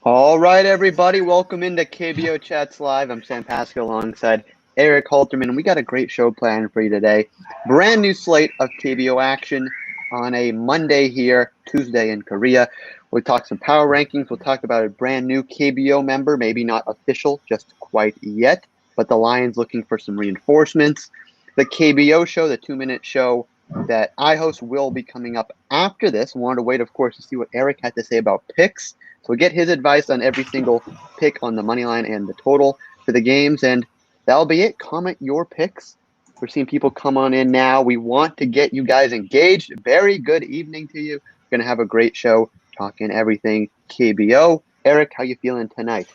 All right, everybody, welcome into KBO Chats Live. I'm Sam Pascal alongside Eric Halterman. We got a great show planned for you today. Brand new slate of KBO action on a Monday here, Tuesday in Korea. We'll talk some power rankings. We'll talk about a brand new KBO member, maybe not official just quite yet, but the Lions looking for some reinforcements. The KBO show, the 2-minute show that I host, will be coming up after this. Wanted to wait, of course, to see what Eric had to say about picks. So we get his advice on every single pick on the money line and the total for the games, and that'll be it. Comment your picks. We're seeing people come on in now. We want to get you guys engaged. Very good evening to you. We're going to have a great show talking everything KBO. Eric, how you feeling tonight?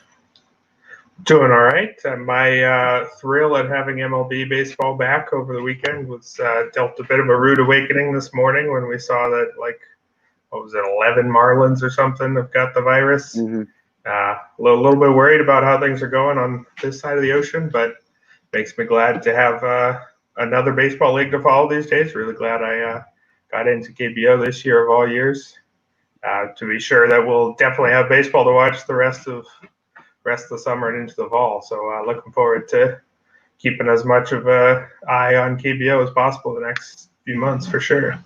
Doing all right. My thrill at having MLB baseball back over the weekend was dealt a bit of a rude awakening this morning when we saw that, what was it, 11 Marlins or something have got the virus. Mm-hmm. A little bit worried about how things are going on this side of the ocean, but makes me glad to have another baseball league to follow these days. Really glad I got into KBO this year of all years. To be sure that we'll definitely have baseball to watch the rest of the summer and into the fall. So looking forward to keeping as much of an eye on KBO as possible the next few months for sure.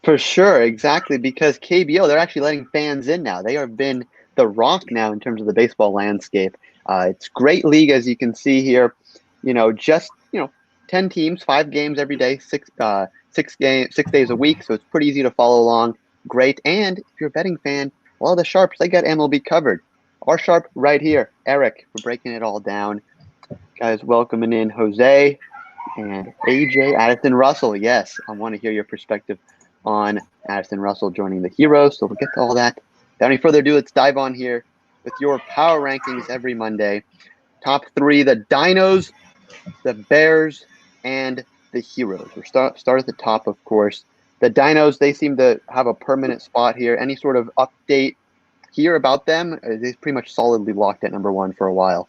For sure, exactly, because KBO, they're actually letting fans in now. They have been the rock now in terms of the baseball landscape. It's great league, as you can see here. 10 teams, 5 games every day, 6 days a week, so it's pretty easy to follow along. Great, and if you're a betting fan, well, the Sharps, they got MLB covered. Our Sharp right here, Eric, for breaking it all down. Guys, welcoming in Jose and AJ, Addison Russell. Yes, I want to hear your perspective on Addison Russell joining the Heroes, so we'll get to all that. Without any further ado, let's dive on here with your power rankings every Monday. Top 3, the Dinos, the Bears, and the Heroes. We'll start at the top, of course. The Dinos, they seem to have a permanent spot here. Any sort of update here about them? They're pretty much solidly locked at number 1 for a while.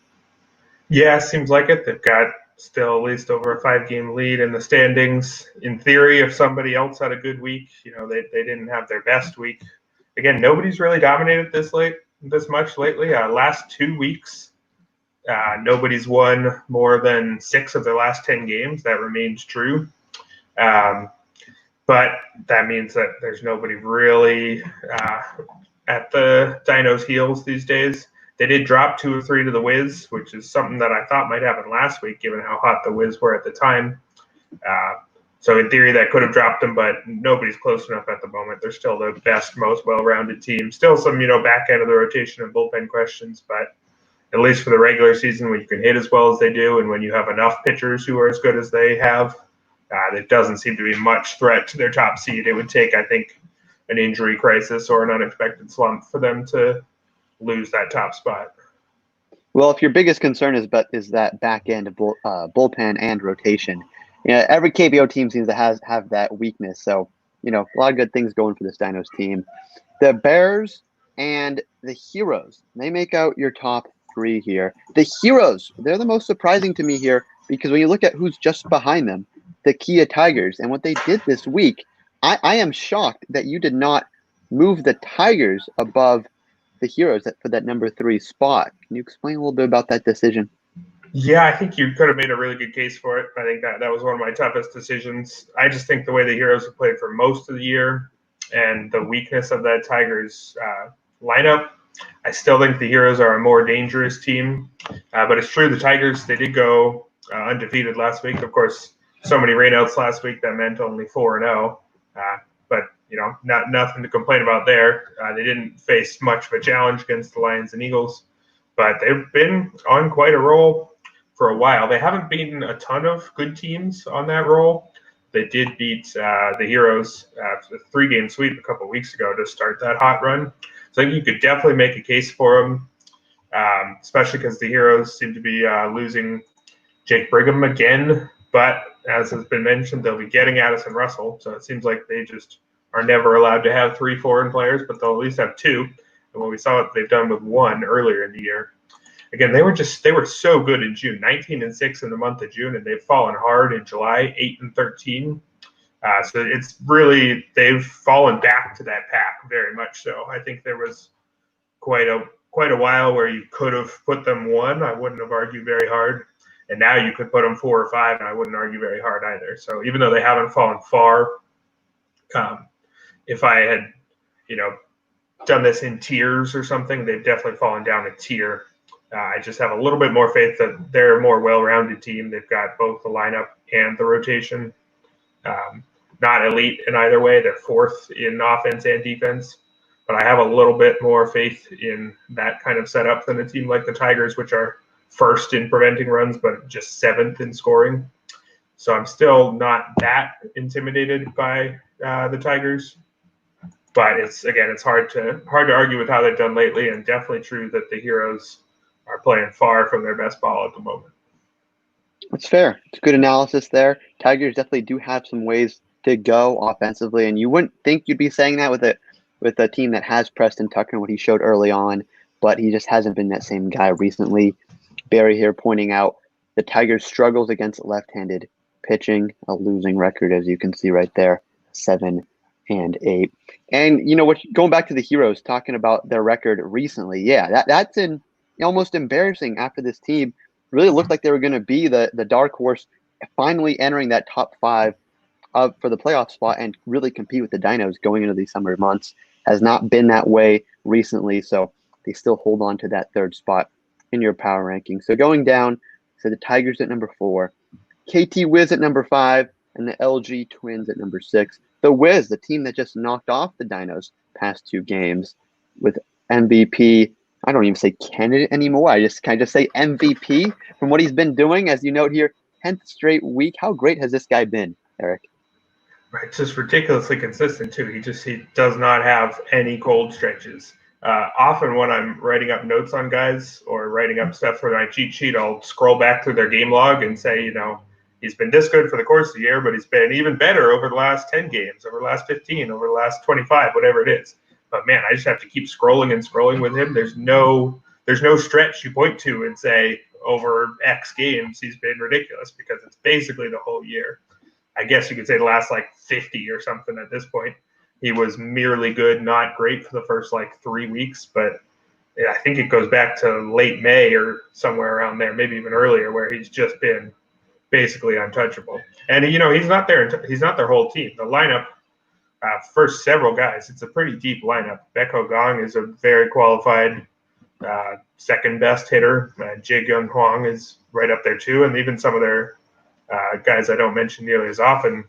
Yeah, seems like it. They've got still at least over a 5-game lead in the standings. In theory, if somebody else had a good week, they didn't have their best week. Again, nobody's really dominated this much lately. Last 2 weeks, nobody's won more than 6 of their last 10 games. That remains true. But that means that there's nobody really at the Dinos' heels these days. They did drop 2 or 3 to the Wiz, which is something that I thought might happen last week, given how hot the Wiz were at the time. So in theory, that could have dropped them, but nobody's close enough at the moment. They're still the best, most well-rounded team. Still some, back end of the rotation and bullpen questions, but at least for the regular season, when you can hit as well as they do, and when you have enough pitchers who are as good as they have, there doesn't seem to be much threat to their top seed. It would take, I think, an injury crisis or an unexpected slump for them to lose that top spot. Well, if your biggest concern is that back end of bullpen and rotation, every KBO team seems to have that weakness. So, a lot of good things going for this Dinos team. The Bears and the Heroes, they make out your top 3 here. The Heroes, they're the most surprising to me here because when you look at who's just behind them, the Kia Tigers, and what they did this week, I am shocked that you did not move the Tigers above the Heroes for that number 3 spot. Can you explain a little bit about that decision? Yeah, I think you could have made a really good case for it. I think that was one of my toughest decisions. I just think the way the Heroes have played for most of the year and the weakness of that Tigers lineup, I still think the Heroes are a more dangerous team. But it's true, the Tigers, they did go undefeated last week. Of course, so many rainouts last week that meant only 4-0. But nothing to complain about there. They didn't face much of a challenge against the Lions and Eagles, but they've been on quite a roll for a while. They haven't beaten a ton of good teams on that roll. They did beat the Heroes a 3-game sweep a couple of weeks ago to start that hot run. So I think you could definitely make a case for them, especially because the Heroes seem to be losing Jake Brigham again. But as has been mentioned, they'll be getting Addison Russell. So it seems like they just are never allowed to have 3 foreign players, but they'll at least have 2. And when we saw what they've done with 1 earlier in the year, again, they were so good in June, 19-6 in the month of June, and they've fallen hard in July, 8-13. So it's really, they've fallen back to that pack very much so. I think there was quite quite a while where you could have put them 1. I wouldn't have argued very hard. And now you could put them 4 or 5, and I wouldn't argue very hard either. So even though they haven't fallen far, if I had, done this in tiers or something, they've definitely fallen down a tier. I just have a little bit more faith that they're a more well-rounded team. They've got both the lineup and the rotation. Not elite in either way. They're 4th in offense and defense. But I have a little bit more faith in that kind of setup than a team like the Tigers, which are 1st in preventing runs, but just 7th in scoring. So I'm still not that intimidated by the Tigers. But it's hard to argue with how they've done lately, and definitely true that the Heroes are playing far from their best ball at the moment. That's fair. It's good analysis there. Tigers definitely do have some ways to go offensively, and you wouldn't think you'd be saying that with a team that has Preston Tucker and what he showed early on, but he just hasn't been that same guy recently. Barry here pointing out the Tigers' struggles against left-handed pitching, a losing record, as you can see right there, 7-8. And going back to the Heroes, talking about their record recently, that's almost embarrassing after this team really looked like they were going to be the dark horse, finally entering that top 5 for the playoff spot and really compete with the Dinos going into these summer months. Has not been that way recently, so they still hold on to that 3rd spot in your power ranking. So going down, so the Tigers at number 4, KT Wiz at number 5, and the LG Twins at number 6. The Wiz, the team that just knocked off the Dinos past 2 games with MVP. I don't even say candidate anymore. Can I just say MVP from what he's been doing? As you note here, 10th straight week. How great has this guy been, Eric? Right, just ridiculously consistent too. He does not have any cold stretches. Often when I'm writing up notes on guys or writing up stuff for my cheat sheet, I'll scroll back through their game log and say, he's been this good for the course of the year, but he's been even better over the last 10 games, over the last 15, over the last 25, whatever it is. But man, I just have to keep scrolling and scrolling with him. There's no stretch you point to and say over X games he's been ridiculous, because it's basically the whole year. I guess you could say the last 50 or something at this point. He was merely good, not great for the first 3 weeks, but I think it goes back to late May or somewhere around there, maybe even earlier, where he's just been basically untouchable. And he's not their whole team. The lineup, first several guys, it's a pretty deep lineup. Baek-ho Gong is a very qualified 2nd best hitter. Jin Seung Kong is right up there too, and even some of their guys I don't mention nearly as often.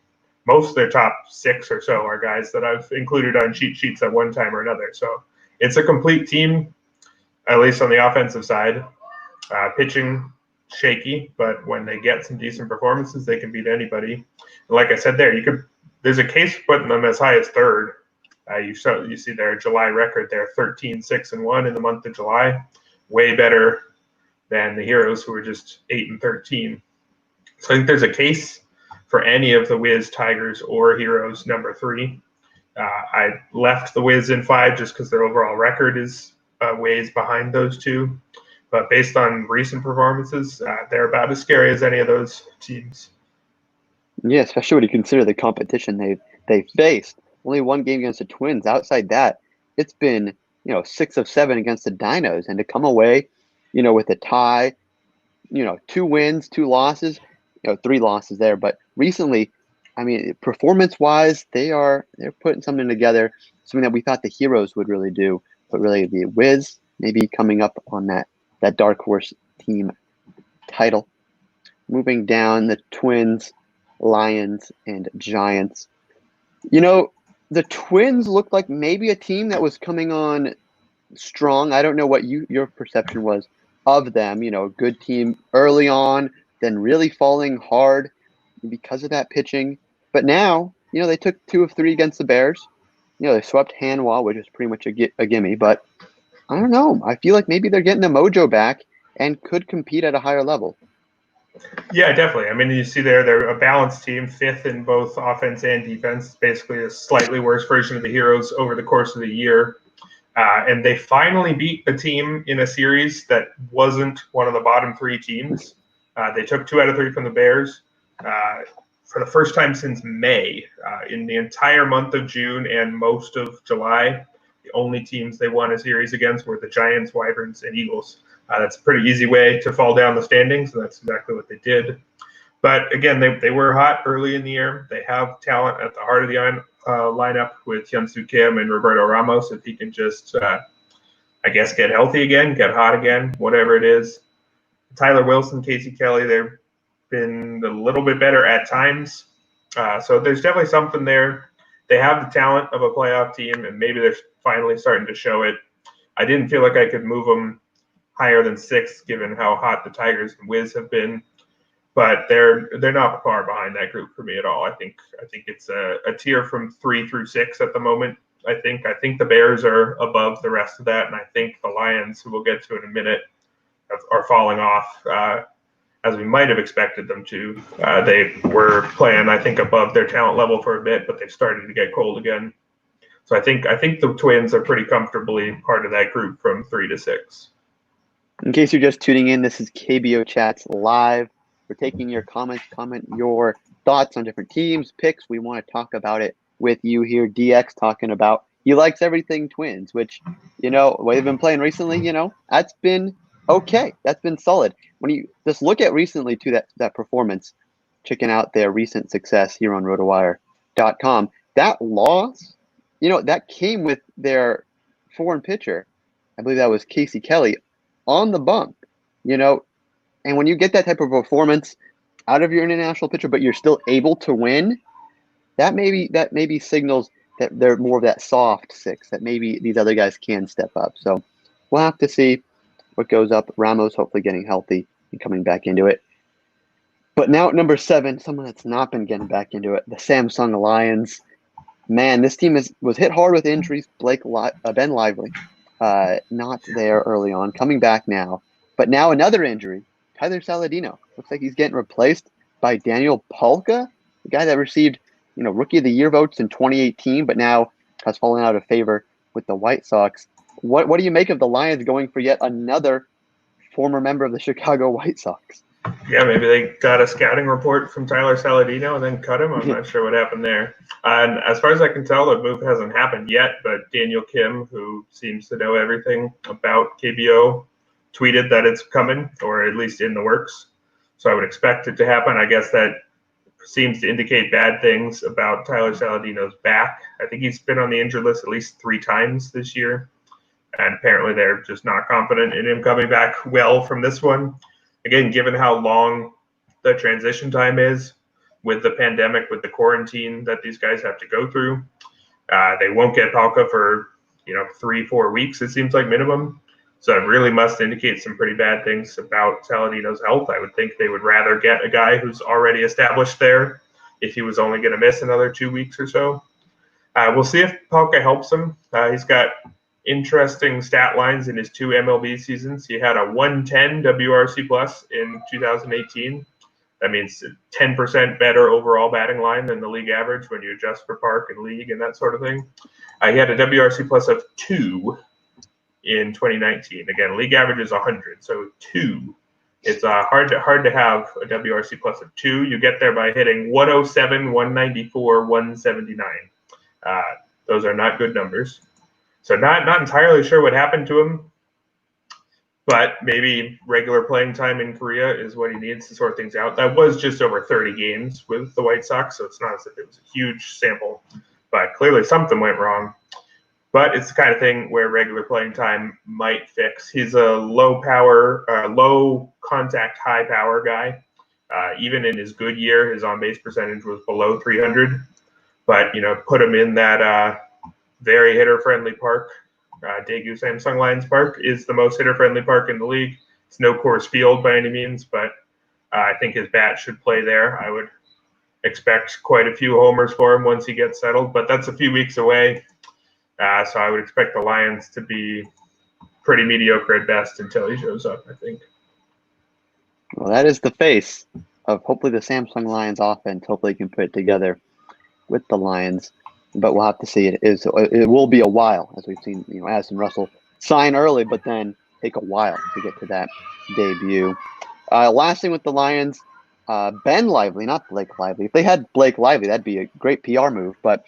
Most of their top 6 or so are guys that I've included on cheat sheets at one time or another. So it's a complete team, at least on the offensive side. Pitching shaky, but when they get some decent performances, they can beat anybody. And like I said, there's a case for putting them as high as 3rd. You see their July record there, 13-6-1 in the month of July, way better than the Heroes, who were just 8-13. So I think there's a case for any of the Wiz, Tigers, or Heroes number 3. I left the Wiz in 5 just because their overall record is ways behind those 2. But based on recent performances, they're about as scary as any of those teams. Yeah, especially when you consider the competition they've faced. Only 1 game against the Twins. Outside that, it's been 6 of 7 against the Dinos, and to come away, with a tie, 2 wins, 2 losses, 3 losses there. But recently, performance-wise, they're putting something together, something that we thought the Heroes would really do, but really the Wiz maybe coming up on that dark horse team title. Moving down, the Twins, Lions, and Giants. The Twins looked like maybe a team that was coming on strong. I don't know what your perception was of them. Good team early on, then really falling hard because of that pitching. But now, they took 2 of 3 against the Bears. They swept Hanwha, which was pretty much a gimme. But I don't know. I feel like maybe they're getting the mojo back and could compete at a higher level. Yeah, definitely. You see they're a balanced team, 5th in both offense and defense, basically a slightly worse version of the Heroes over the course of the year. And they finally beat a team in a series that wasn't one of the bottom 3 teams. They took 2 out of 3 from the Bears for the first time since May. In the entire month of June and most of July, The only teams they won a series against were the Giants, Wyverns, and Eagles. That's a pretty easy way to fall down the standings, and that's exactly what they did. But again, they were hot early in the year. They have talent at the heart of the lineup with Jin Seung Kong and Roberto Ramos. If he can just, I guess, get healthy again, get hot again, whatever it is. Tyler Wilson, Casey Kelly, they've been a little bit better at times. So there's definitely something there. They have the talent of a playoff team, and maybe they're finally starting to show it. I didn't feel like I could move them higher than 6, given how hot the Tigers and Wiz have been. But they're not far behind that group for me at all. I think it's a tier from 3 through 6 at the moment. I think the Bears are above the rest of that, and I think the Lions, who we'll get to in a minute, are falling off as we might have expected them to. They were playing, I think, above their talent level for a bit, but they've started to get cold again. So I think the Twins are pretty comfortably part of that group from 3 to 6. In case you're just tuning in, this is KBO Chats Live. We're taking your comments, your thoughts on different teams, picks. We want to talk about it with you here. DX talking about he likes everything Twins, which, what they've been playing recently, that's been okay. That's been solid. When you just look at recently to that performance, checking out their recent success here on rotowire.com, that loss, that came with their foreign pitcher. I believe that was Casey Kelly on the bump, And when you get that type of performance out of your international pitcher, but you're still able to win, that maybe signals that they're more of that soft 6, that maybe these other guys can step up. So we'll have to see what goes up. Ramos hopefully getting healthy and coming back into it. But now at number 7, someone that's not been getting back into it, the Samsung Lions. Man, this team was hit hard with injuries. Ben Lively, not there early on, coming back now. But now another injury. Tyler Saladino looks like he's getting replaced by Daniel Palka, the guy that received, Rookie of the Year votes in 2018, but now has fallen out of favor with the White Sox. What do you make of the Lions going for yet another former member of the Chicago White Sox? Yeah, maybe they got a scouting report from Tyler Saladino and then cut him. I'm not sure what happened there. And as far as I can tell, the move hasn't happened yet, but Daniel Kim, who seems to know everything about KBO, tweeted that it's coming, or at least in the works. So I would expect it to happen. I guess that seems to indicate bad things about Tyler Saladino's back. I think he's been on the injured list at least 3 times this year. And apparently they're just not confident in him coming back well from this one. Again, given how long the transition time is with the pandemic, with the quarantine that these guys have to go through, they won't get Palka for 3-4 weeks, it seems like, minimum. So it really must indicate some pretty bad things about Saladino's health. I would think they would rather get a guy who's already established there if he was only going to miss another 2 weeks or so. We'll see if Palka helps him. He's got interesting stat lines in his 2 MLB seasons. He had a 110 WRC plus in 2018. That means 10% better overall batting line than the league average when you adjust for park and league and that sort of thing. He had a WRC plus of 2 in 2019. Again, league average is 100, so 2. It's hard to have a WRC plus of 2. You get there by hitting 107, 194, 179. Those are not good numbers. So not entirely sure what happened to him, but maybe regular playing time in Korea is what he needs to sort things out. That was just over 30 games with the White Sox, so it's not as if it was a huge sample, but clearly something went wrong. But it's the kind of thing where regular playing time might fix. He's a low contact, high power guy. Even in his good year, his on-base percentage was below 300. But, put him in that very hitter-friendly park. Daegu Samsung Lions Park is the most hitter-friendly park in the league. It's no Coors Field by any means, but I think his bat should play there. I would expect quite a few homers for him once he gets settled, but that's a few weeks away. So I would expect the Lions to be pretty mediocre at best until he shows up, I think. Well, that is the face of hopefully the Samsung Lions offense. Hopefully he can put it together with the Lions. But we'll have to see. It will be a while, as we've seen, Addison Russell sign early, but then take a while to get to that debut. Last thing with the Lions, Ben Lively, not Blake Lively. If they had Blake Lively, that'd be a great PR move. But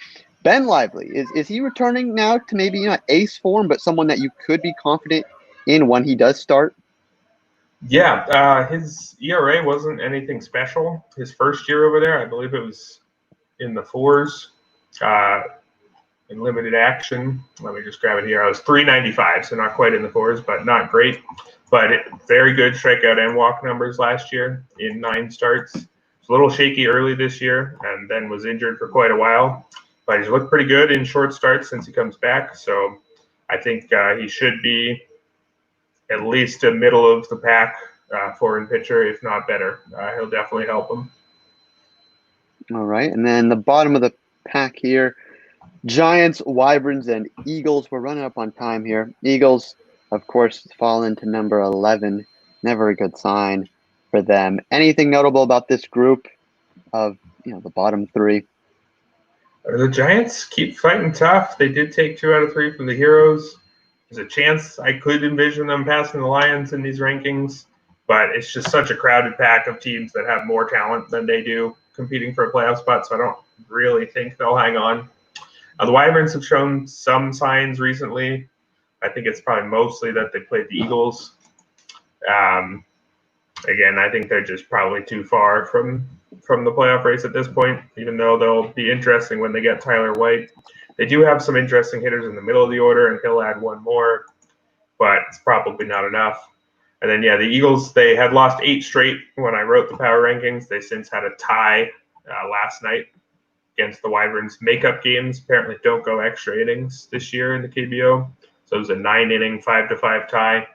Ben Lively, is he returning now to maybe not ace form, but someone that you could be confident in when he does start? Yeah, his ERA wasn't anything special. His first year over there, I believe it was in the fours. In limited action. Let me just grab it here. I was 395, so not quite in the fours, but not great. But very good strikeout and walk numbers last year in 9 starts. It's a little shaky early this year, and then was injured for quite a while. But he's looked pretty good in short starts since he comes back. So I think he should be at least a middle of the pack foreign pitcher, if not better. He'll definitely help him. All right, and then the bottom of the pack here. Giants, Wyverns, and Eagles. We're running up on time here. Eagles, of course, fall into number 11. Never a good sign for them. Anything notable about this group of the bottom 3? The Giants keep fighting tough. They did take 2 out of 3 from the Heroes. There's a chance I could envision them passing the Lions in these rankings, but it's just such a crowded pack of teams that have more talent than they do competing for a playoff spot, so I don't really think they'll hang on. The Wyverns have shown some signs recently. I think it's probably mostly that they played the Eagles. Again, I think they're just probably too far from the playoff race at this point, even though they'll be interesting when they get Tyler White. They do have some interesting hitters in the middle of the order, and he'll add one more, but it's probably not enough. And then, the Eagles, they had lost 8 straight when I wrote the power rankings. They since had a tie last night against the Wyverns. Makeup games apparently don't go extra innings this year in the KBO. So it was a 9-inning, 5-5 tie.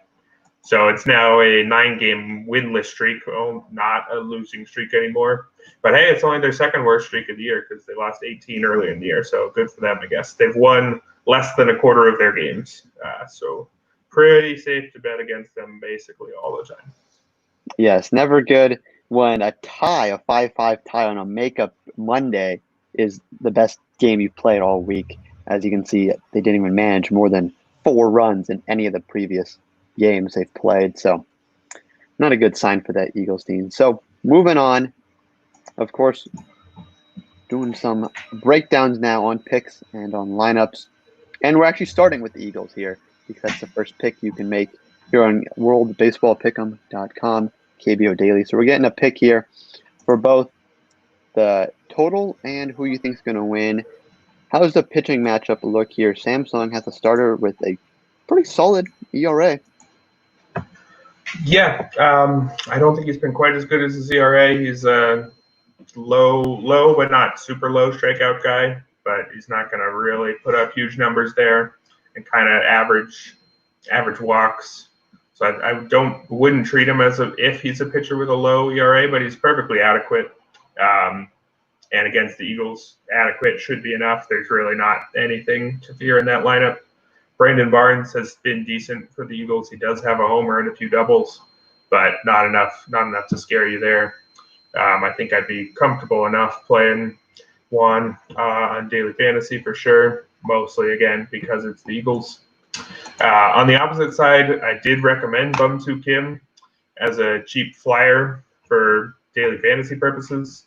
So it's now a 9-game winless streak. Oh, not a losing streak anymore. But hey, it's only their second worst streak of the year because they lost 18 earlier in the year. So good for them, I guess. They've won less than a quarter of their games. So pretty safe to bet against them basically all the time. Yes, never good when a 5-5 tie on a makeup Monday is the best game you've played all week. As you can see, they didn't even manage more than 4 runs in any of the previous games they've played. So not a good sign for that Eagles team. So moving on, of course, doing some breakdowns now on picks and on lineups. And we're actually starting with the Eagles here because that's the first pick you can make here on worldbaseballpick'em.com, KBO Daily. So we're getting a pick here for both the total and who you think is going to win. How's the pitching matchup look here? Samsung has a starter with a pretty solid ERA. Yeah, I don't think he's been quite as good as his ERA. He's a low, but not super low strikeout guy, but he's not going to really put up huge numbers there and kind of average walks. So I wouldn't treat him as if he's a pitcher with a low ERA, but he's perfectly adequate. And against the Eagles, adequate should be enough. There's really not anything to fear in that lineup. Brandon Barnes has been decent for the Eagles. He does have a homer and a few doubles, but not enough to scare you there. I think I'd be comfortable enough playing Juan on daily fantasy for sure, mostly, again, because it's the Eagles. On the opposite side, I did recommend Bum-Soo Kim as a cheap flyer for daily fantasy purposes.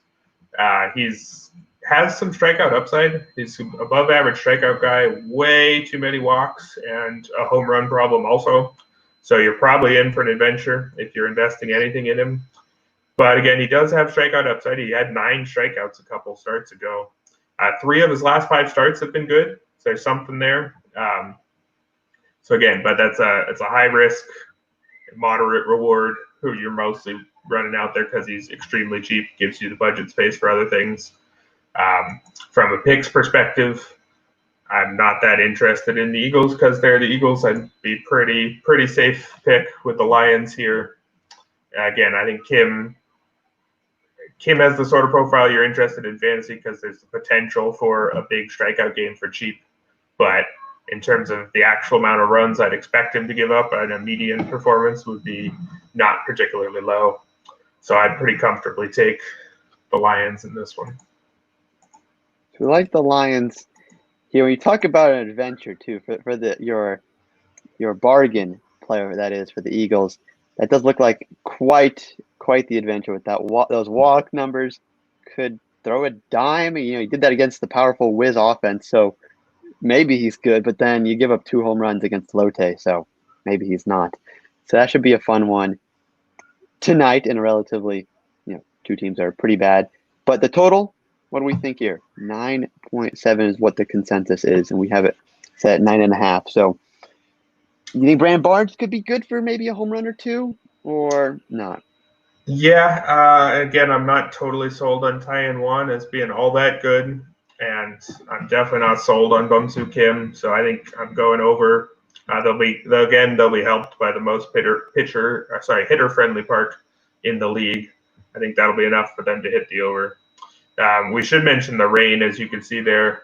Has some strikeout upside. He's an above average strikeout guy, way too many walks, and a home run problem also. So you're probably in for an adventure if you're investing anything in him. But again, he does have strikeout upside. He had 9 strikeouts a couple starts ago. 3 of his last 5 starts have been good. So there's something there. So again, but it's a high risk, moderate reward who you're mostly running out there because he's extremely cheap, gives you the budget space for other things. From a picks perspective, I'm not that interested in the Eagles because they're the Eagles. I'd be pretty safe pick with the Lions here. Again, I think Kim has the sort of profile you're interested in fantasy because there's the potential for a big strikeout game for cheap. But in terms of the actual amount of runs I'd expect him to give up, and a median performance would be not particularly low. So I'd pretty comfortably take the Lions in this one. We like the Lions here. When you talk about an adventure too for your bargain player, that is for the Eagles, that does look like quite the adventure with that those walk numbers could throw a dime. He did that against the powerful Wiz offense, so maybe he's good. But then you give up 2 home runs against Lotte, so maybe he's not. So that should be a fun one tonight in a relatively, 2 teams are pretty bad. But the total, what do we think here? 9.7 is what the consensus is, and we have it set at 9.5. So you think Brand Barnes could be good for maybe a home run or 2, or not? Yeah, again, I'm not totally sold on Taiwan Wan as being all that good, and I'm definitely not sold on Bum-Soo Kim. So I think I'm going over. They'll be helped by the most hitter-friendly park in the league. I think that'll be enough for them to hit the over. We should mention the rain, as you can see there.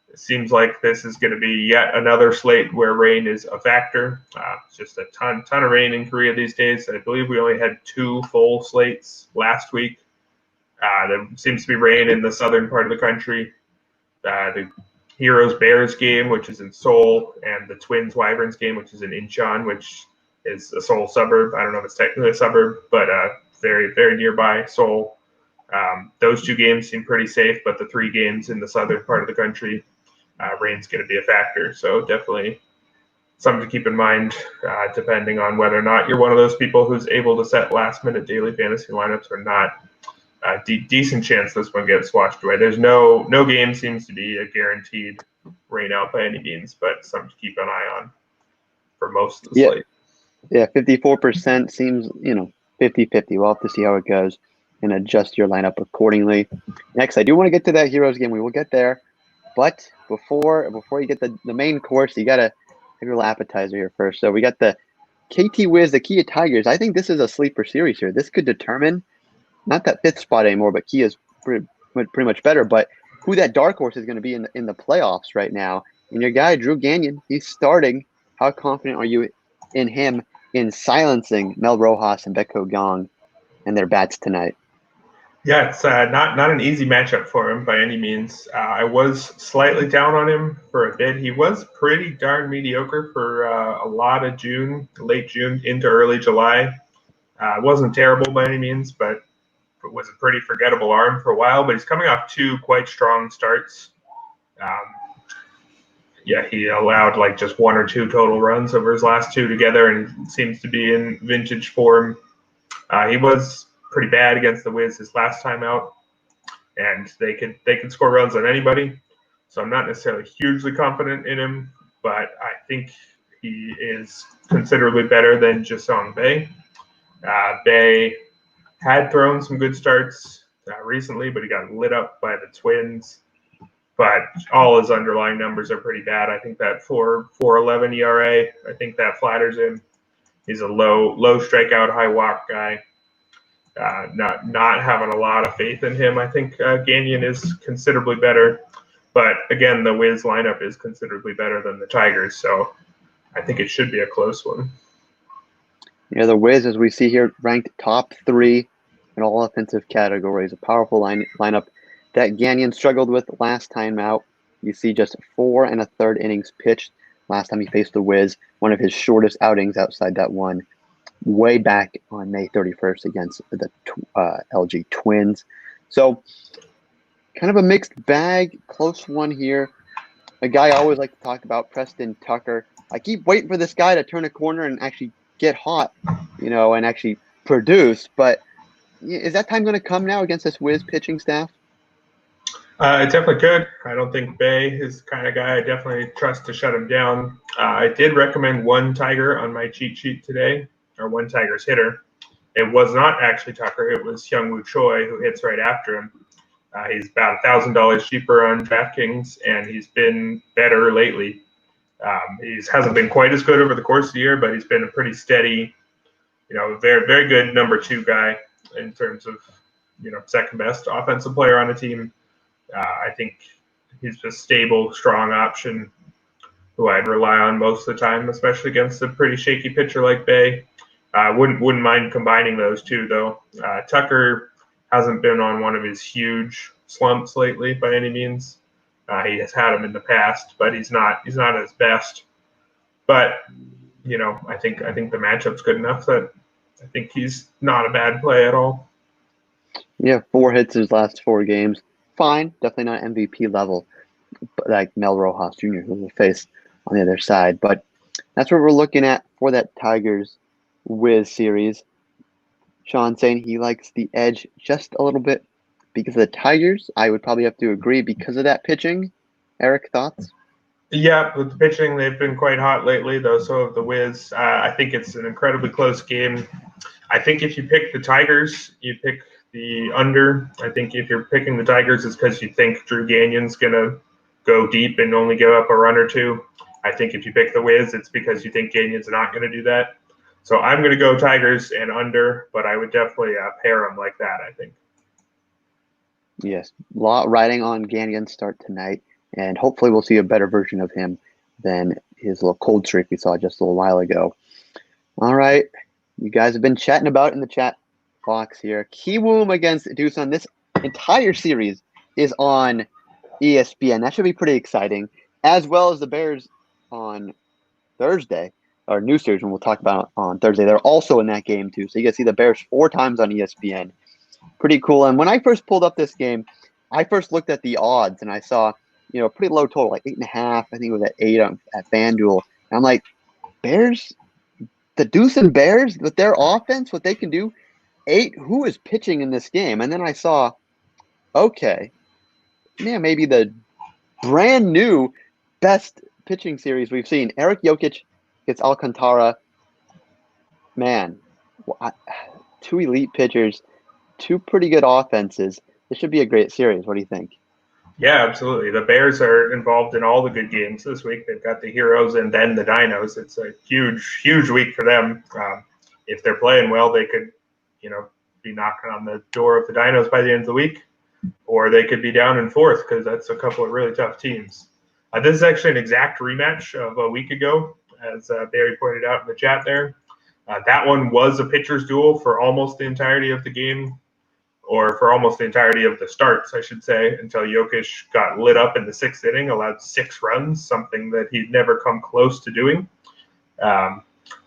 It seems like this is going to be yet another slate where rain is a factor. It's just a ton of rain in Korea these days. I believe we only had 2 full slates last week. There seems to be rain in the southern part of the country. The Heroes-Bears game, which is in Seoul, and the Twins-Wyverns game, which is in Incheon, which is a Seoul suburb. I don't know if it's technically a suburb, but very, very nearby Seoul. Those 2 games seem pretty safe, but the 3 games in the southern part of the country, rain's going to be a factor. So definitely something to keep in mind, depending on whether or not you're one of those people who's able to set last-minute daily fantasy lineups or not. Decent chance this one gets washed away. There's no game seems to be a guaranteed rain out by any means, but something to keep an eye on for most of the slate. Yeah, 54% seems, 50-50. We'll have to see how it goes and adjust your lineup accordingly. Next, I do want to get to that Heroes game. We will get there. But before you get the main course, you got to have your little appetizer here first. So we got the KT Wiz, the Kia Tigers. I think this is a sleeper series here. This could determine not that 5th spot anymore, but Kia's pretty much better. But who that dark horse is going to be in the playoffs right now. And your guy, Drew Gagnon, he's starting. How confident are you in him in silencing Mel Rojas and Becco Gong and their bats tonight? Yeah, it's not an easy matchup for him by any means. I was slightly down on him for a bit. He was pretty darn mediocre for a lot of June, late June into early July. It wasn't terrible by any means, but it was a pretty forgettable arm for a while. But he's coming off 2 quite strong starts. He allowed like just 1 or 2 total runs over his last 2 together, and seems to be in vintage form. He was pretty bad against the Wiz his last time out, and they could score runs on anybody. So I'm not necessarily hugely confident in him, but I think he is considerably better than Jisung Bae. Bae had thrown some good starts recently, but he got lit up by the Twins. But all his underlying numbers are pretty bad. I think that 4.11 ERA, I think that flatters him. He's a low strikeout, high walk guy. Not having a lot of faith in him. I think Gagnon is considerably better, but again, the Wiz lineup is considerably better than the Tigers, so I think it should be a close one. Yeah, the Wiz, as we see here, ranked top 3 in all offensive categories. A powerful lineup that Gagnon struggled with last time out. You see just 4 1/3 innings pitched last time he faced the Wiz, one of his shortest outings outside that one way back on May 31st against the LG Twins. So kind of a mixed bag, close one here. A guy I always like to talk about, Preston Tucker. I keep waiting for this guy to turn a corner and actually get hot, and actually produce. But is that time going to come now against this Wiz pitching staff? It definitely could. I don't think Bae is the kind of guy I definitely trust to shut him down. I did recommend one Tiger on my cheat sheet today, or one Tigers hitter. It was not actually Tucker. It was Hyungwoo Choi, who hits right after him. He's about $1,000 cheaper on DraftKings, and he's been better lately. He hasn't been quite as good over the course of the year, but he's been a pretty steady, very, very good number 2 guy in terms of, second best offensive player on the team. I think he's a stable, strong option who I'd rely on most of the time, especially against a pretty shaky pitcher like Bae. Wouldn't mind combining those 2 though. Tucker hasn't been on one of his huge slumps lately by any means. He has had them in the past, but he's not at his best. But I think the matchup's good enough that I think he's not a bad play at all. Yeah, 4 hits his last 4 games. fine, definitely not MVP level, but like Mel Rojas Jr., who will face on the other side. But that's what we're looking at for that Tigers Wiz series. Sean saying he likes the edge just a little bit because of the Tigers. I would probably have to agree because of that pitching. Eric, thoughts? Yeah, with the pitching, they've been quite hot lately, though. So have the Wiz. I think it's an incredibly close game. I think if you pick the Tigers, you pick the under. I think if you're picking the Tigers, it's because you think Drew Gagnon's going to go deep and only give up a run or two. I think if you pick the Wiz, it's because you think Gagnon's not going to do that. So I'm going to go Tigers and under, but I would definitely pair them like that, I think. Yes, a lot riding on Gagnon's start tonight, and hopefully we'll see a better version of him than his little cold streak we saw just a little while ago. All right, you guys have been chatting about in the chat box here. Kiwoom against Doosan. This entire series is on ESPN. That should be pretty exciting, as well as the Bears on Thursday. Our new series, and we'll talk about on Thursday. They're also in that game too, so you can see the Bears 4 times on ESPN. Pretty cool. And when I first pulled up this game, I first looked at the odds and I saw, pretty low total, like 8.5. I think it was at 8 at FanDuel. And I'm like, Bears, the Doosan Bears with their offense, what they can do, 8. Who is pitching in this game? And then I saw, okay, man, maybe the brand new best pitching series we've seen. Eric Jokic gets Alcantara. Man, 2 elite pitchers. 2 pretty good offenses. This should be a great series. What do you think? Yeah, absolutely. The Bears are involved in all the good games this week. They've got the Heroes and then the Dinos. It's a huge, huge week for them. If they're playing well, they could, be knocking on the door of the Dinos by the end of the week, or they could be down in 4th because that's a couple of really tough teams. This is actually an exact rematch of a week ago, as Barry pointed out in the chat there. That one was a pitcher's duel for almost the entirety of the game. Or for almost the entirety of the starts, I should say, until Jokic got lit up in the 6th inning, allowed 6 runs, something that he'd never come close to doing. I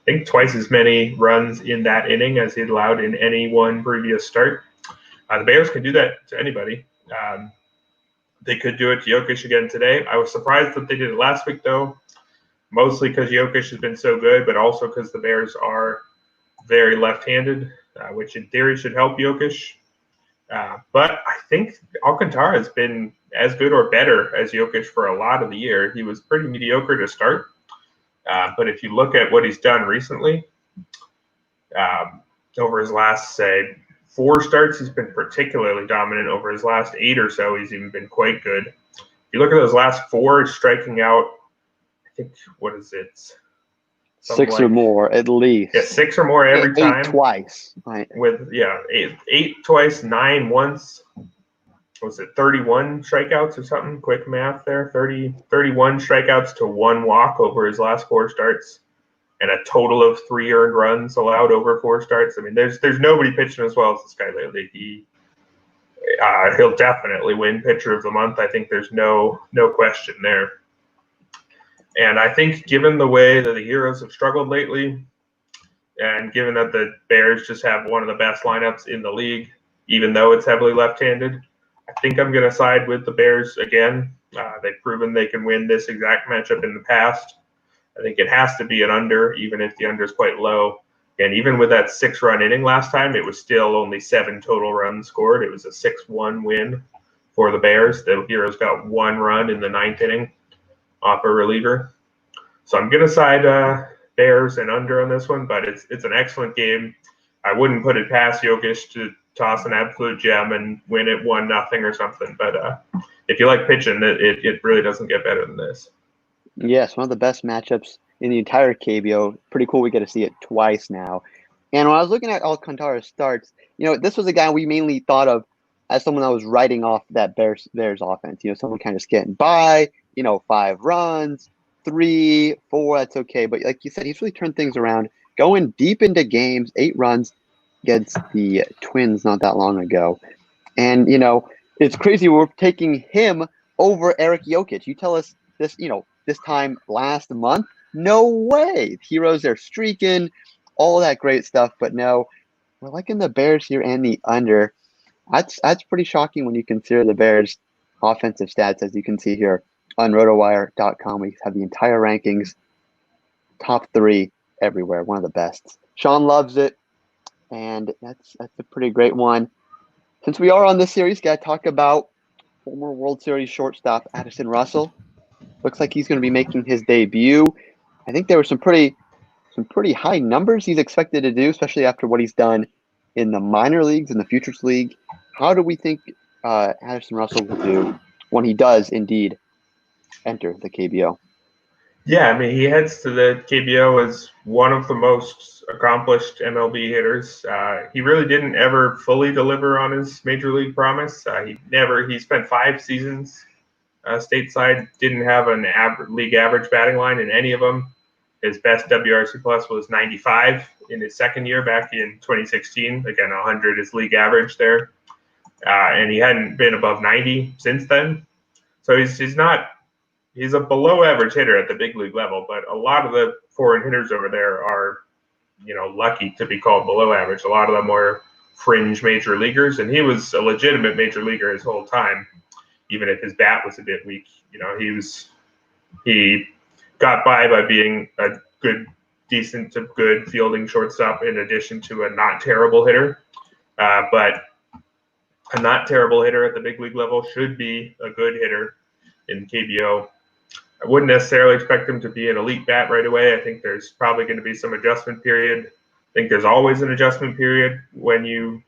think twice as many runs in that inning as he'd allowed in any one previous start. The Bears can do that to anybody. They could do it to Jokic again today. I was surprised that they did it last week, though, mostly because Jokic has been so good, but also because the Bears are very left-handed, which in theory should help Jokic. But I think Alcantara has been as good or better as Jokic for a lot of the year. He was pretty mediocre to start. But if you look at what he's done recently, over his last, say, 4 starts, he's been particularly dominant. Over his last 8 or so, he's even been quite good. If you look at those last 4, striking out, I think, what is it? 6 or more, at least. Yeah, 6 or more every 8 time. Twice. Right. With, 8 twice, 9 once. Was it 31 strikeouts or something? Quick math there. 31 strikeouts to 1 walk over his last 4 starts. And a total of 3 earned runs allowed over 4 starts. I mean, there's nobody pitching as well as this guy lately. He'll definitely win Pitcher of the Month. I think there's no question there. And I think given the way that the Heroes have struggled lately, and given that the Bears just have one of the best lineups in the league, even though it's heavily left-handed, I think I'm going to side with the Bears again. They've proven they can win this exact matchup in the past. I think it has to be an under, even if the under is quite low. And even with that 6-run inning last time, it was still only 7 total runs scored. It was a 6-1 win for the Bears. The Heroes got 1 run in the 9th inning off a reliever. So I'm going to side Bears and under on this one, but it's an excellent game. I wouldn't put it past Jokic to toss an absolute gem and win it 1-0 or something. But if you like pitching, it really doesn't get better than this. Yes, one of the best matchups in the entire KBO. Pretty cool we get to see it twice now. And when I was looking at Alcantara's starts, this was a guy we mainly thought of as someone that was writing off that Bears offense. Someone kind of just getting by, 5 runs, 3, 4, that's okay. But like you said, he's really turned things around, going deep into games, 8 runs against the Twins not that long ago. And, it's crazy we're taking him over Eric Jokic. You tell us this, this time last month, no way. Heroes are streaking, all that great stuff. But no, we're liking the Bears here and the under. That's pretty shocking when you consider the Bears' offensive stats, as you can see here on rotowire.com. We have the entire rankings, top 3 everywhere, one of the best. Sean loves it, and that's a pretty great one. Since we are on this series, got to talk about former World Series shortstop Addison Russell. Looks like he's going to be making his debut. I think there were some pretty high numbers he's expected to do, especially after what he's done in the minor leagues, in the Futures League. How do we think Addison Russell will do when he does indeed enter the KBO? Yeah, I mean, he heads to the KBO as one of the most accomplished MLB hitters. He really didn't ever fully deliver on his major league promise. He spent 5 seasons stateside, didn't have an league average batting line in any of them. His best WRC plus was 95 in his second year back in 2016. Again, 100 is league average there. And he hadn't been above 90 since then. So he's a below average hitter at the big league level, but a lot of the foreign hitters over there are, lucky to be called below average. A lot of them were fringe major leaguers, and he was a legitimate major leaguer his whole time, even if his bat was a bit weak. He got by being a decent to good fielding shortstop in addition to a not terrible hitter. But a not terrible hitter at the big league level should be a good hitter in KBO. I wouldn't necessarily expect him to be an elite bat right away. I think there's probably going to be some adjustment period. I think there's always an adjustment period when you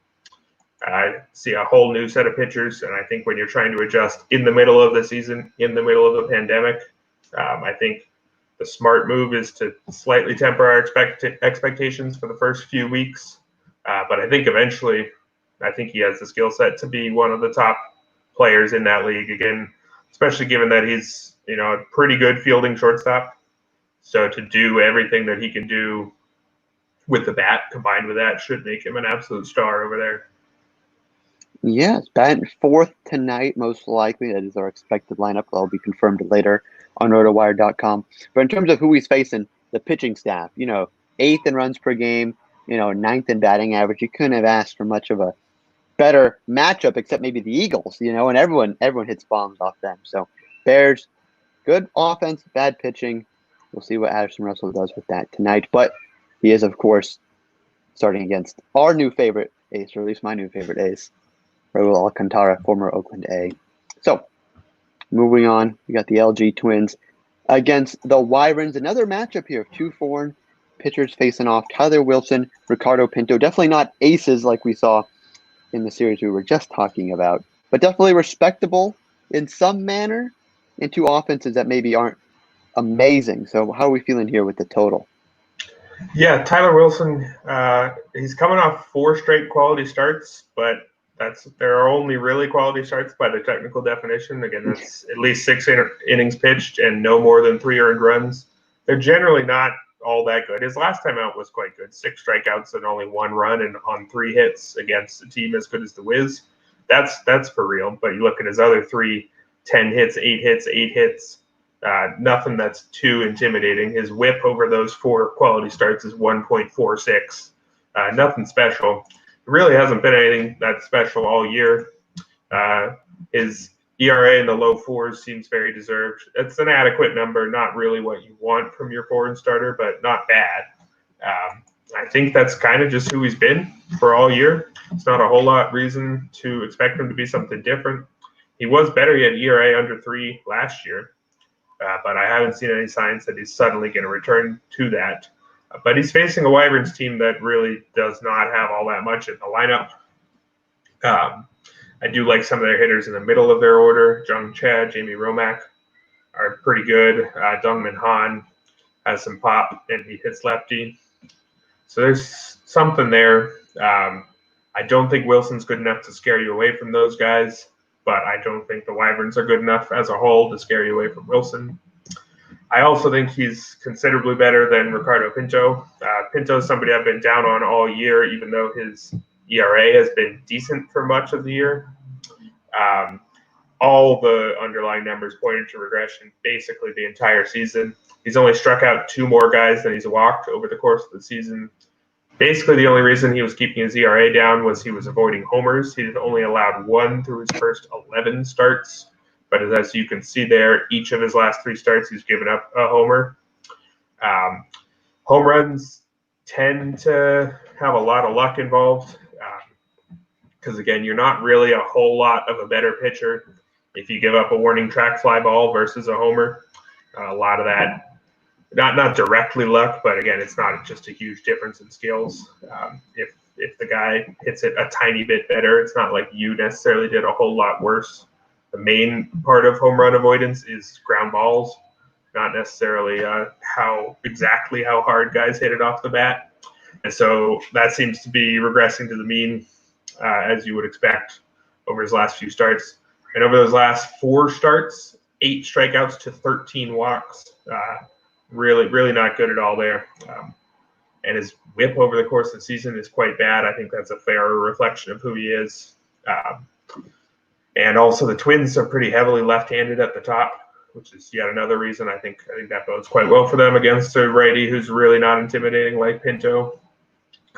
see a whole new set of pitchers. And I think when you're trying to adjust in the middle of the season, in the middle of the pandemic, I think the smart move is to slightly temper our expectations for the first few weeks. But I think eventually, I think he has the skill set to be one of the top players in that league again, especially given that he's a pretty good fielding shortstop. So to do everything that he can do with the bat combined with that should make him an absolute star over there. Yes, batting 4th tonight, most likely. That is our expected lineup. That'll be confirmed later on rotowire.com. But in terms of who he's facing, the pitching staff, 8th in runs per game, 9th in batting average. You couldn't have asked for much of a better matchup, except maybe the Eagles, and everyone hits bombs off them. So Bears, good offense, bad pitching. We'll see what Addison Russell does with that tonight. But he is, of course, starting against our new favorite ace, or at least my new favorite ace, Raul Alcantara, former Oakland A. So, moving on, we got the LG Twins against the Wyverns. Another matchup here of 2 foreign pitchers facing off. Tyler Wilson, Ricardo Pinto. Definitely not aces like we saw in the series we were just talking about, but definitely respectable in some manner, and 2 offenses that maybe aren't amazing. So how are we feeling here with the total? Yeah, Tyler Wilson, he's coming off 4 straight quality starts, but there are only really quality starts by the technical definition. Again, that's at least 6 innings pitched and no more than 3 earned runs. They're generally not all that good. His last time out was quite good. 6 strikeouts and only 1 run and on 3 hits against a team as good as the Wiz. That's for real. But you look at his other 3, 10 hits, 8 hits, 8 hits. Nothing that's too intimidating. His whip over those 4 quality starts is 1.46. Nothing special. It really hasn't been anything that special all year. His ERA in the low 4s seems very deserved. It's an adequate number, not really what you want from your foreign starter, but not bad. I think that's kind of just who he's been for all year. It's not a whole lot reason to expect him to be something different. He was better. He had ERA under 3 last year, but I haven't seen any signs that he's suddenly going to return to that. But he's facing a Wyverns team that really does not have all that much in the lineup. I do like some of their hitters in the middle of their order. Jung Cha, Jamie Romack are pretty good. Dongmin Han has some pop, and he hits lefty. So there's something there. I don't think Wilson's good enough to scare you away from those guys, but I don't think the Wyverns are good enough as a whole to scare you away from Wilson. I also think he's considerably better than Ricardo Pinto. Pinto is somebody I've been down on all year, even though his ERA has been decent for much of the year. All the underlying numbers pointed to regression basically the entire season. He's only struck out 2 more guys than he's walked over the course of the season. Basically, the only reason he was keeping his ERA down was he was avoiding homers. He had only allowed one through his first 11 starts. But as you can see there, each of his last 3 starts, he's given up a homer. Home runs tend to have a lot of luck involved because, again, you're not really a whole lot of a better pitcher if you give up a warning track fly ball versus a homer. A lot of that, not directly luck, but, again, it's not just a huge difference in skills. If the guy hits it a tiny bit better, it's not like you necessarily did a whole lot worse. The main part of home run avoidance is ground balls, not necessarily how hard guys hit it off the bat. And so that seems to be regressing to the mean, as you would expect, over his last few starts. And over those last 4 starts, 8 strikeouts to 13 walks. Really, really not good at all there. And his whip over the course of the season is quite bad. I think that's a fair reflection of who he is. And also the Twins are pretty heavily left-handed at the top, which is yet another reason I think that bodes quite well for them against a righty who's really not intimidating like Pinto.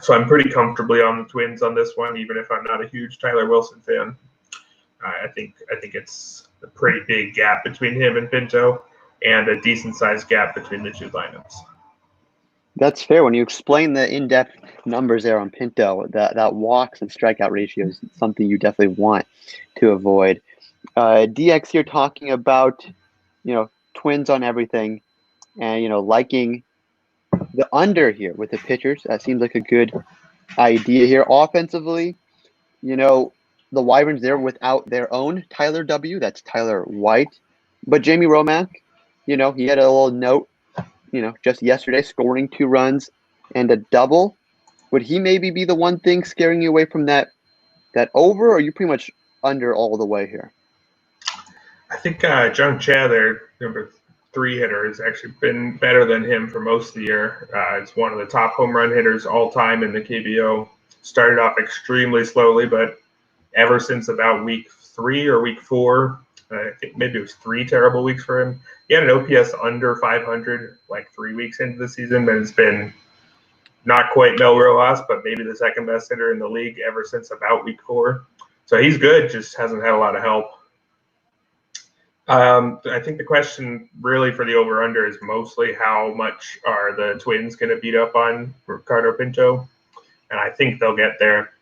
So I'm pretty comfortably on the Twins on this one, even if I'm not a huge Tyler Wilson fan. I think it's a pretty big gap between him and Pinto, and a decent-sized gap between the 2 lineups. That's fair. When you explain the in-depth numbers there on Pinto, that walks and strikeout ratio is something you definitely want to avoid. DX here talking about, Twins on everything and, liking the under here with the pitchers. That seems like a good idea here. Offensively, the Wyverns there without their own Tyler W. That's Tyler White. But Jamie Romack, he had a little note, just yesterday, scoring 2 runs and a double. Would he maybe be the one thing scaring you away from that over, or are you pretty much under all the way here? I think Jung Cha, their number 3 hitter, has actually been better than him for most of the year. It's one of the top home run hitters all time in the KBO. Started off extremely slowly, but ever since about week 3 or week 4, I think maybe it was 3 terrible weeks for him. He had an OPS under 500 like 3 weeks into the season, but it's been not quite Mel Rojas, but maybe the second best hitter in the league ever since about week 4. So he's good, just hasn't had a lot of help. I think the question really for the over-under is mostly how much are the Twins going to beat up on Ricardo Pinto, and I think they'll get there.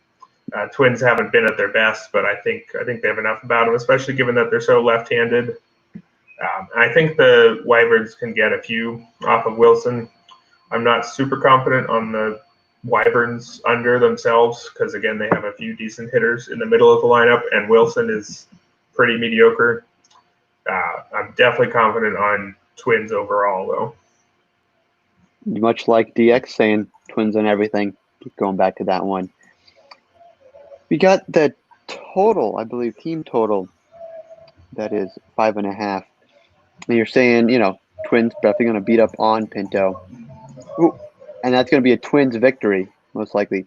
Twins haven't been at their best, but I think they have enough about them, especially given that they're so left-handed. I think the Wyverns can get a few off of Wilson. I'm not super confident on the Wyverns under themselves because, again, they have a few decent hitters in the middle of the lineup, and Wilson is pretty mediocre. I'm definitely confident on Twins overall, though. Much like DX saying Twins on everything. Keep going back to that one. We got the total, I believe, team total. That is 5.5. And you're saying, Twins definitely going to beat up on Pinto. Ooh, and that's going to be a Twins victory, most likely.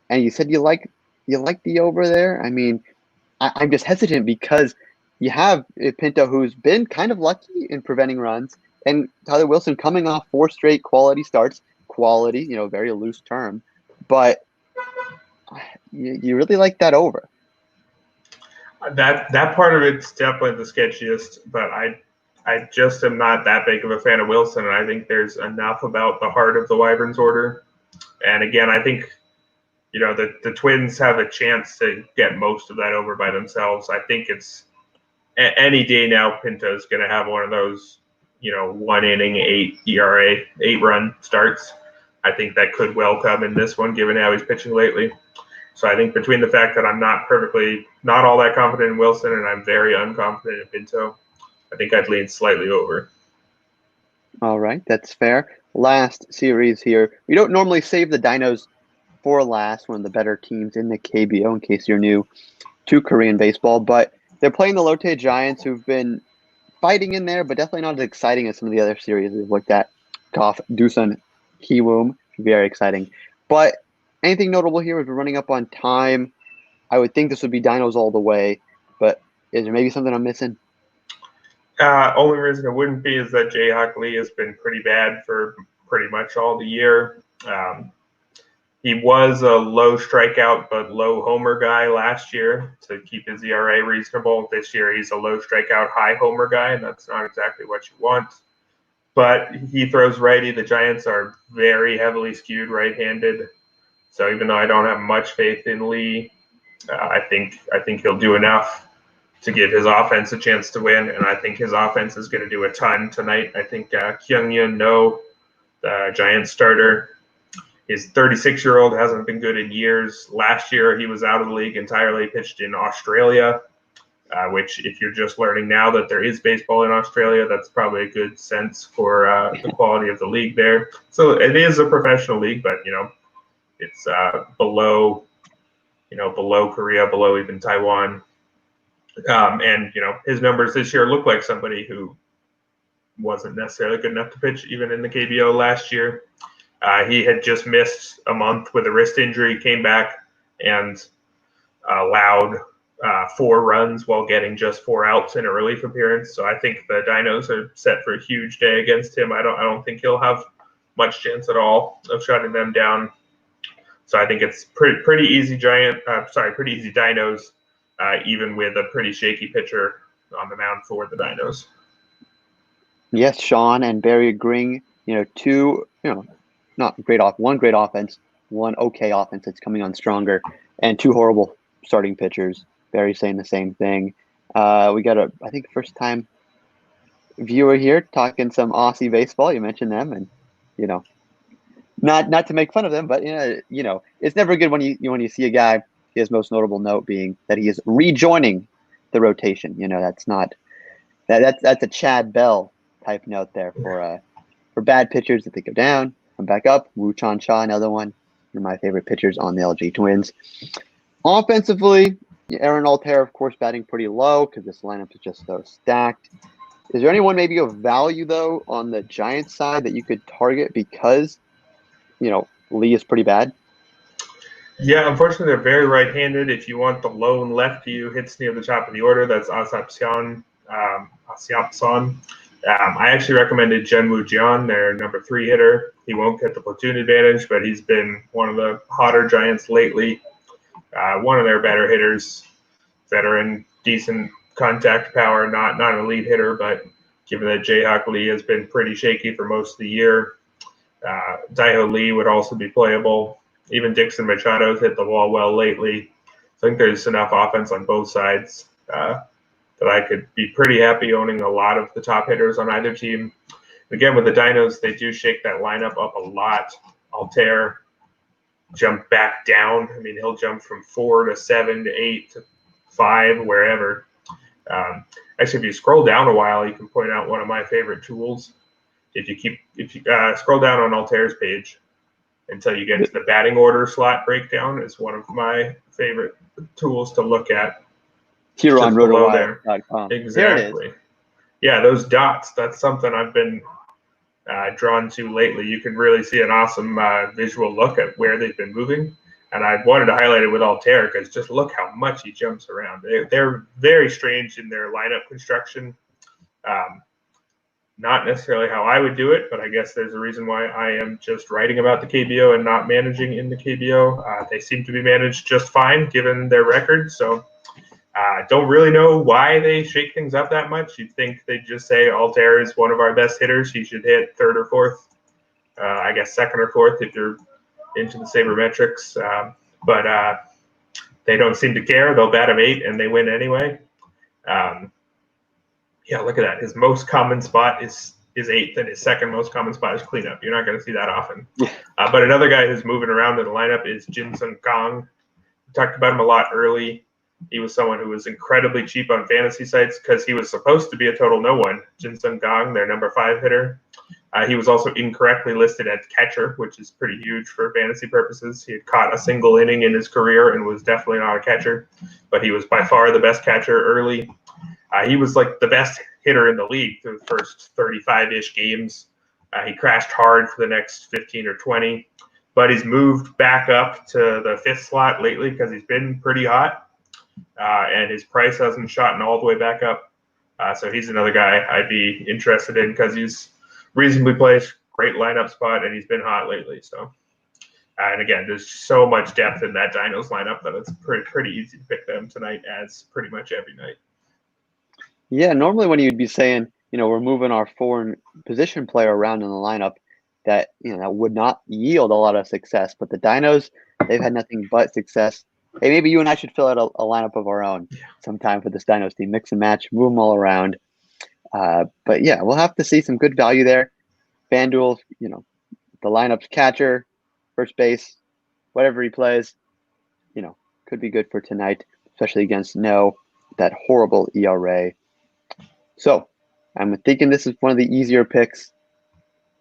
And you said you like the over there? I mean, I'm just hesitant because you have Pinto, who's been kind of lucky in preventing runs, and Tyler Wilson coming off 4 straight quality starts. Quality, very loose term. But you really like that over. That part of it's definitely the sketchiest, but I just am not that big of a fan of Wilson, and I think there's enough about the heart of the Wyverns order. And again, I think the Twins have a chance to get most of that over by themselves. I think it's any day now. Pinto's going to have one of those 1 inning 8 ERA 8-run starts. I think that could well come in this one, given how he's pitching lately. So I think between the fact that I'm not all that confident in Wilson and I'm very unconfident in Pinto, I think I'd lean slightly over. All right, that's fair. Last series here. We don't normally save the Dinos for last, one of the better teams in the KBO, in case you're new to Korean baseball. But they're playing the Lotte Giants, who've been fighting in there, but definitely not as exciting as some of the other series we've looked at. Kof, Dusun, Kiwoom, very exciting. But anything notable here as we're running up on time? I would think this would be Dinos all the way, but is there maybe something I'm missing? Only reason it wouldn't be is that Jae-Hak Lee has been pretty bad for pretty much all the year. He was a low strikeout but low homer guy last year to keep his ERA reasonable. This year he's a low strikeout, high homer guy, and that's not exactly what you want. But he throws righty. The Giants are very heavily skewed right-handed. So even though I don't have much faith in Lee, I think he'll do enough to give his offense a chance to win, and I think his offense is going to do a ton tonight. I think Kyung-Yun No, the Giants starter, his 36-year-old hasn't been good in years. Last year, he was out of the league entirely, pitched in Australia, which if you're just learning now that there is baseball in Australia, that's probably a good sense for the quality of the league there. So it is a professional league, but, it's below Korea, below even Taiwan. And, his numbers this year look like somebody who wasn't necessarily good enough to pitch even in the KBO last year. He had just missed a month with a wrist injury, came back and allowed 4 runs while getting just 4 outs in a relief appearance. So I think the Dinos are set for a huge day against him. I don't think he'll have much chance at all of shutting them down. So I think it's pretty easy pretty easy Dinos, even with a pretty shaky pitcher on the mound for the Dinos. Yes, Sean and Barry agreeing. Two, not great one great offense, one okay offense that's coming on stronger, and 2 horrible starting pitchers. Barry saying the same thing. We got I think first time viewer here talking some Aussie baseball. You mentioned them, and not to make fun of them, but it's never good when you see a guy. His most notable note being that he is rejoining the rotation. That's not that's a Chad Bell type note there for bad pitchers that they go down, come back up. Wu Chan Cha, another one. One of my favorite pitchers on the LG Twins. Offensively, Aaron Altair, of course, batting pretty low because this lineup is just so stacked. Is there anyone maybe of value, though, on the Giants side that you could target because, Lee is pretty bad? Yeah, unfortunately, they're very right-handed. If you want the lone lefty who hits near the top of the order, that's Asiapson. I actually recommended Jun Jian, their number 3 hitter. He won't get the platoon advantage, but he's been one of the hotter Giants lately. One of their better hitters, veteran, decent contact power, not an elite hitter, but given that Jae-Hak Lee has been pretty shaky for most of the year, Daiho Lee would also be playable. Even Dixon Machado's hit the ball well lately. I think there's enough offense on both sides that I could be pretty happy owning a lot of the top hitters on either team. Again, with the Dinos, they do shake that lineup up a lot. Altair jump back down. I mean, he'll jump from 4 to 7 to 8 to 5, wherever. Actually, if you scroll down a while, you can point out one of my favorite tools. If you scroll down on Altair's page until you get to the batting order slot breakdown, is one of my favorite tools to look at. Here on rotowire.com. Exactly. Yeah, those dots, that's something I've been drawn to lately. You can really see an awesome visual look at where they've been moving. And I wanted to highlight it with Altair because just look how much he jumps around. They're very strange in their lineup construction. Not necessarily how I would do it, but I guess there's a reason why I am just writing about the KBO and not managing in the KBO. They seem to be managed just fine given their record. So don't really know why they shake things up that much. You'd think they'd just say Altair is one of our best hitters. He should hit 3rd or 4th. I guess 2nd or 4th if you're into the sabermetrics. But they don't seem to care. They'll bat him 8 and they win anyway. Yeah, look at that. His most common spot is 8th, and his second most common spot is cleanup. You're not going to see that often. But another guy who's moving around in the lineup is Jin Seung Kong. We talked about him a lot early. He was someone who was incredibly cheap on fantasy sites because he was supposed to be a total no one. Jin Seung Kong, their number 5 hitter. He was also incorrectly listed as catcher, which is pretty huge for fantasy purposes. He had caught a single inning in his career and was definitely not a catcher, but he was by far the best catcher early. He was like the best hitter in the league through the first 35-ish games. He crashed hard for the next 15 or 20, but he's moved back up to the 5th slot lately because he's been pretty hot, and his price hasn't shot all the way back up. So he's another guy I'd be interested in because he's reasonably placed, great lineup spot, and he's been hot lately. So And again, there's so much depth in that Dinos lineup that it's pretty easy to pick them tonight, as pretty much every night. Yeah, normally when you'd be saying, we're moving our foreign position player around in the lineup, that that would not yield a lot of success. But the Dinos, they've had nothing but success. Hey, maybe you and I should fill out a lineup of our own sometime for this Dinos team. Mix and match, move them all around. But yeah, we'll have to see some good value there. FanDuel, the lineup's catcher, first base, whatever he plays, could be good for tonight, especially against that horrible ERA. So I'm thinking this is one of the easier picks.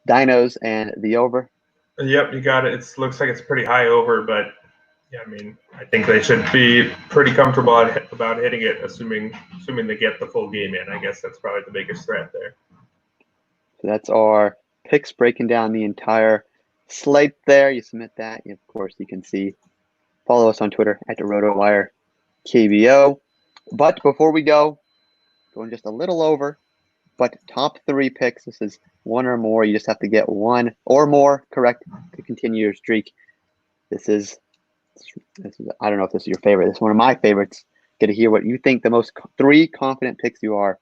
Dinos and the over. Yep, you got it. It looks like it's pretty high over, but yeah, I mean, I think they should be pretty comfortable about hitting it, assuming they get the full game in. I guess that's probably the biggest threat there. So that's our picks, breaking down the entire slate there. You submit that. Of course, you can follow us on Twitter at the RotoWire KBO. But before we going just a little over, but top 3 picks. This is one or more. You just have to get one or more correct to continue your streak. This is I don't know if this is your favorite. This is one of my favorites. Get to hear what you think the most 3 confident picks you are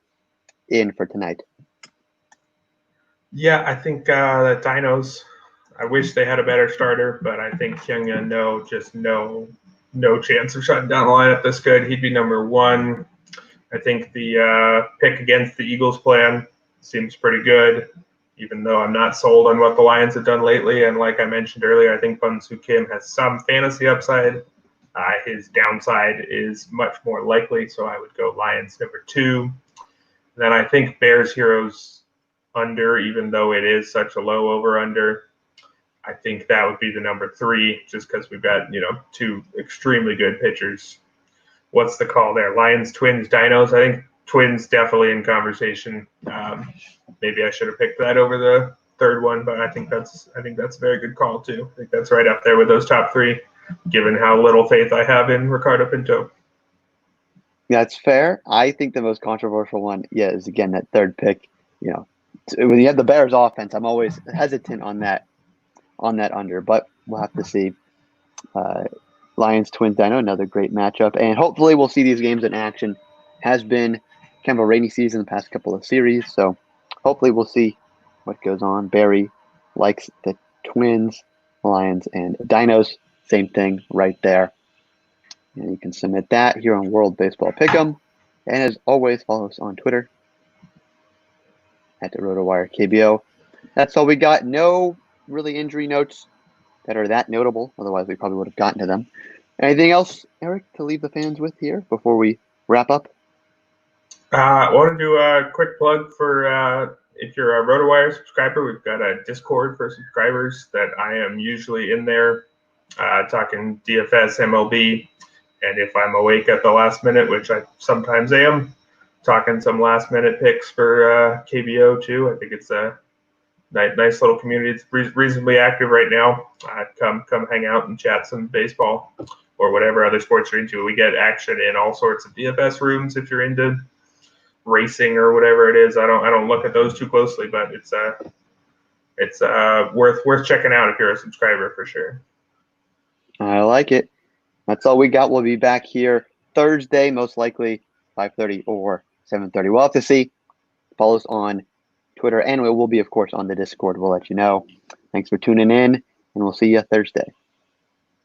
in for tonight. Yeah, I think the Dinos, I wish they had a better starter, but I think Kyung-Yun no chance of shutting down the lineup this good. He'd be number 1. I think the pick against the Eagles plan seems pretty good, even though I'm not sold on what the Lions have done lately. And like I mentioned earlier, I think Bun-Soo Kim has some fantasy upside. His downside is much more likely, so I would go Lions number 2. Then I think Bears Heroes under, even though it is such a low over-under. I think that would be the number 3, just because we've got 2 extremely good pitchers. What's the call there? Lions, Twins, Dinos. I think Twins definitely in conversation. Maybe I should have picked that over the third one, but I think that's a very good call too. I think that's right up there with those top 3, given how little faith I have in Ricardo Pinto. That's fair. I think the most controversial one, is again that third pick. When you have the Bears offense, I'm always hesitant on that under, but we'll have to see. Lions, Twins, Dino, another great matchup. And hopefully we'll see these games in action. Has been kind of a rainy season the past couple of series, so hopefully we'll see what goes on. Barry likes the Twins, Lions, and Dinos. Same thing right there. And you can submit that here on World Baseball Pick'em. And as always, follow us on Twitter at the RotoWire KBO. That's all we got. No really injury notes that are that notable. Otherwise, we probably would have gotten to them. Anything else, Eric, to leave the fans with here before we wrap up? I want to do a quick plug for if you're a RotoWire subscriber, we've got a Discord for subscribers that I am usually in there talking DFS, MLB, and if I'm awake at the last minute, which I sometimes am, talking some last minute picks for KBO too. I think it's a nice little community. It's reasonably active right now. Come hang out and chat some baseball or whatever other sports you're into. We get action in all sorts of DFS rooms if you're into racing or whatever it is. I don't look at those too closely, but it's worth checking out if you're a subscriber for sure. I like it. That's all we got. We'll be back here Thursday, most likely 5:30 or 7:30. We'll have to see. Follow us on Twitter, and we will be, of course, on the Discord. We'll let you know. Thanks for tuning in, and we'll see you Thursday.